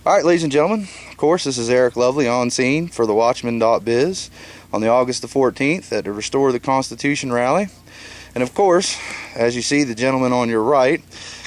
All right, ladies and gentlemen, of course, this is Eric Lovely on scene for thewatchmen.biz on the August the 14th at the Restore the Constitution rally. And of course, as you see, the gentleman on your right,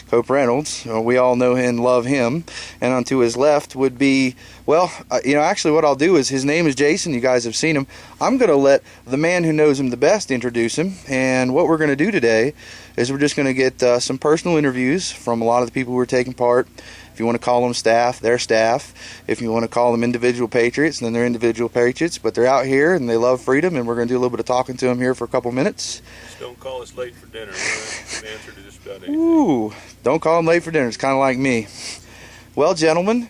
Cope Reynolds, we all know and love him. And on to his left would be, well, actually what I'll do is, his name is Jason. You guys have seen him. I'm going to let the man who knows him the best introduce him. And what we're going to do today is we're just going to get some personal interviews from a lot of the people who are taking part. If you want to call them staff, they're staff. If you want to call them individual patriots, then they're individual patriots. But they're out here and they love freedom, and we're going to do a little bit of talking to them here for a couple minutes. Just don't call us late for dinner. We're an answer to just about anything. Ooh, don't call them late for dinner. It's kind of like me. Well, gentlemen,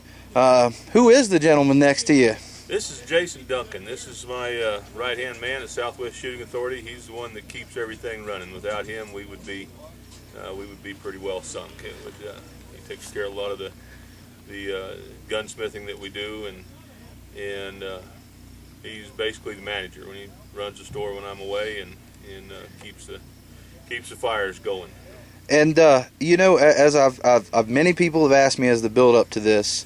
who is the gentleman next to you? This is Jason Duncan. This is my right-hand man at Southwest Shooting Authority. He's the one that keeps everything running. Without him, we would be pretty well sunk. He takes care of a lot of the gunsmithing that we do, and he's basically the manager. When he runs the store when I'm away, and keeps the fires going. And as I've many people have asked me as the build up to this,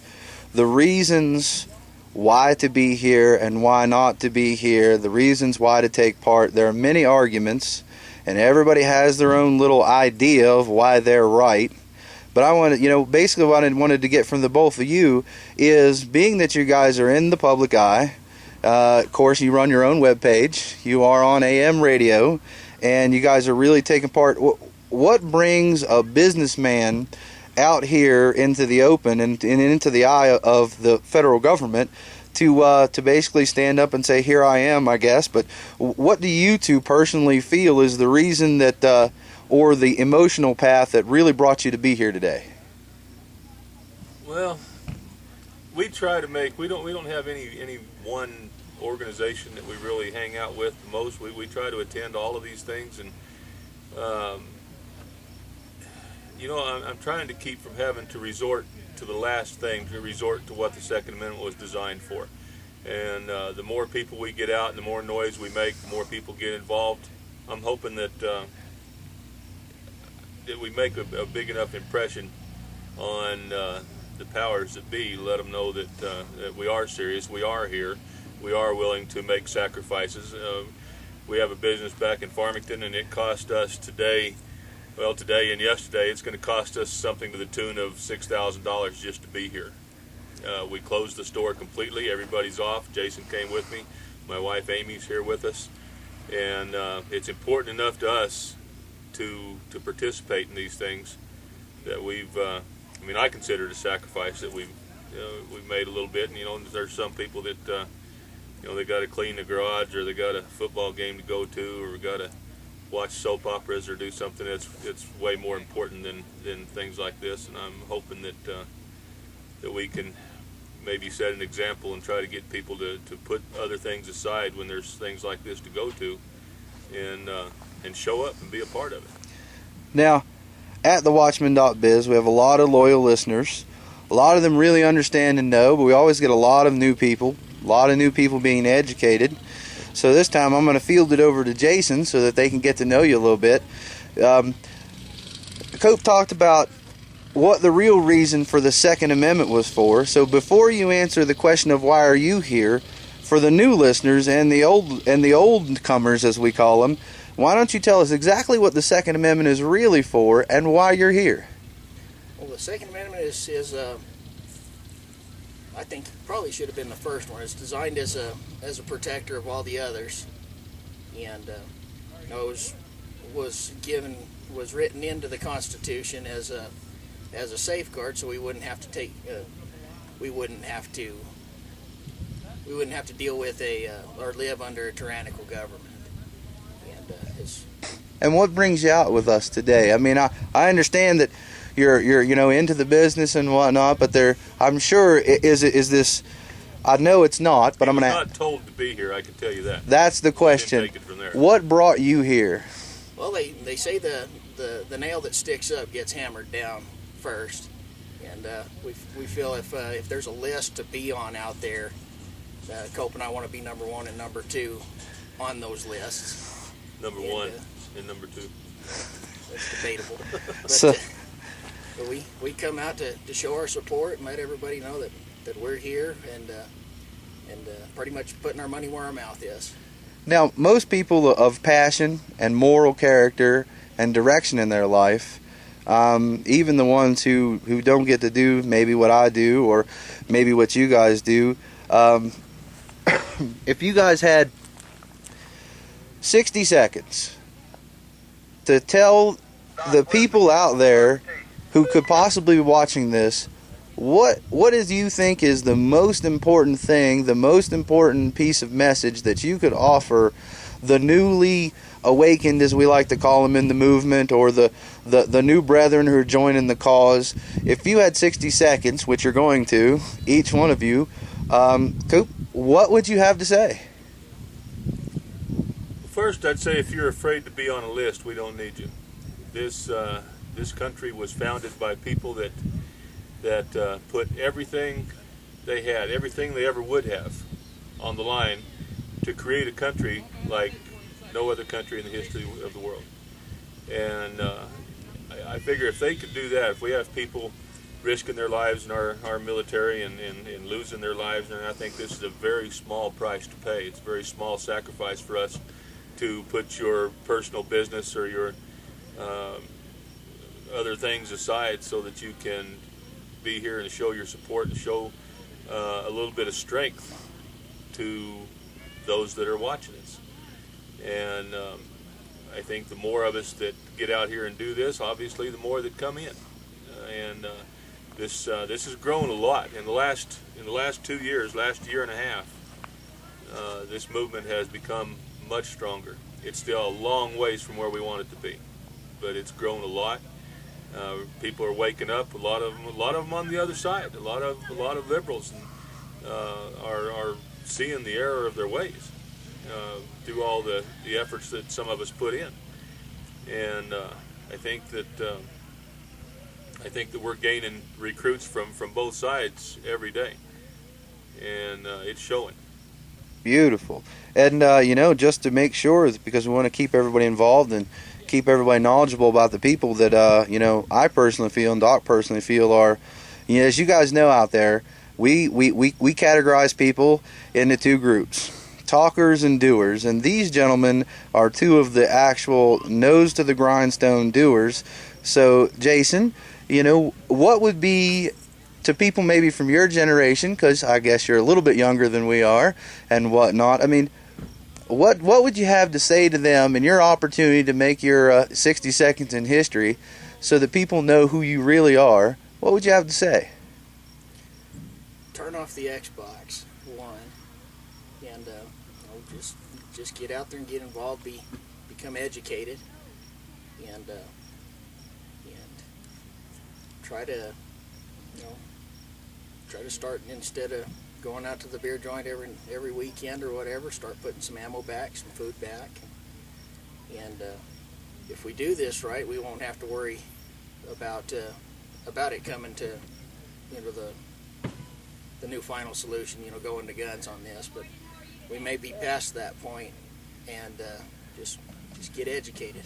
the reasons why to be here and why not to be here, the reasons why to take part. There are many arguments, and everybody has their own little idea of why they're right. But I wanted, basically what I wanted to get from the both of you is, being that you guys are in the public eye, of course you run your own webpage, you are on AM radio, and you guys are really taking part. What brings a businessman out here into the open and into the eye of the federal government to basically stand up and say, here I am, I guess? But what do you two personally feel is the reason that or the emotional path that really brought you to be here today? Well, we try to make, we don't have any one organization that we really hang out with the most. We try to attend all of these things, and I'm trying to keep from having to resort to the last thing, to resort to what the Second Amendment was designed for. And the more people we get out and the more noise we make, the more people get involved. I'm hoping that we make a big enough impression on the powers that be, let them know that we are serious, we are here, we are willing to make sacrifices. We have a business back in Farmington, and it cost us today and yesterday, it's going to cost us something to the tune of $6,000 just to be here. We closed the store completely, everybody's off. Jason came with me, my wife Amy's here with us, and it's important enough to us to participate in these things that I consider it a sacrifice that we've made a little bit. And there's some people that they got to clean the garage, or they got a football game to go to, or got to watch soap operas, or do something that's way more important than things like this. And I'm hoping that we can maybe set an example and try to get people to put other things aside when there's things like this to go to, and show up and be a part of it. Now, at thewatchmen.biz, we have a lot of loyal listeners. A lot of them really understand and know, but we always get a lot of new people being educated. So this time I'm going to field it over to Jason so that they can get to know you a little bit. Cope talked about what the real reason for the Second Amendment was for. So before you answer the question of why are you here, for the new listeners and the old comers, as we call them, why don't you tell us exactly what the Second Amendment is really for and why you're here? Well, the Second Amendment is I think probably should have been the first one. It's designed as a protector of all the others, and was written into the Constitution as a safeguard, so we wouldn't have to deal with or live under a tyrannical government. And what brings you out with us today? I mean, I understand that you're into the business and whatnot, but I'm sure is this. I know it's not, but I'm not told to be here. I can tell you that. That's the question. Take it from there. What brought you here? Well, they say the nail that sticks up gets hammered down first, and we feel if there's a list to be on out there, Cope and I want to be number one and number two on those lists. Number one and number two. That's debatable. But, so, But we come out to show our support and let everybody know that we're here and pretty much putting our money where our mouth is. Now, most people of passion and moral character and direction in their life, even the ones who don't get to do maybe what I do or maybe what you guys do, if you guys had 60 seconds to tell the people out there who could possibly be watching this, what do you think is the most important thing, the most important piece of message that you could offer the newly awakened, as we like to call them in the movement, or the new brethren who are joining the cause? If you had 60 seconds, which you're going to, each one of you, Coop, what would you have to say? First, I'd say if you're afraid to be on a list, we don't need you. This country was founded by people that put everything they had, everything they ever would have, on the line to create a country like no other country in the history of the world. And I figure if they could do that, if we have people risking their lives in our military and losing their lives, and I think this is a very small price to pay. It's a very small sacrifice for us to put your personal business or your other things aside so that you can be here and show your support and show a little bit of strength to those that are watching us. And I think the more of us that get out here and do this, obviously the more that come in. This has grown a lot in the last 2 years, last year and a half. This movement has become much stronger. It's still a long ways from where we want it to be, but it's grown a lot. People are waking up. A lot of them on the other side. A lot of liberals are seeing the error of their ways through all the efforts that some of us put in. And I think that we're gaining recruits from both sides every day, and it's showing. Beautiful. And just to make sure, because we want to keep everybody involved and keep everybody knowledgeable about the people that I personally feel and Doc personally feel are, as you guys know out there, we categorize people into two groups: talkers and doers. And these gentlemen are two of the actual nose to the grindstone doers. So Jason, what would be, to people maybe from your generation, because I guess you're a little bit younger than we are and whatnot, I mean, what would you have to say to them in your opportunity to make your 60 seconds in history so that people know who you really are? What would you have to say? Turn off the Xbox, one, and just get out there and get involved, become educated, and try to start, instead of going out to the beer joint every weekend or whatever, start putting some ammo back, some food back, and if we do this right, we won't have to worry about it coming to the new final solution, going to guns on this. But we may be past that point, and just get educated.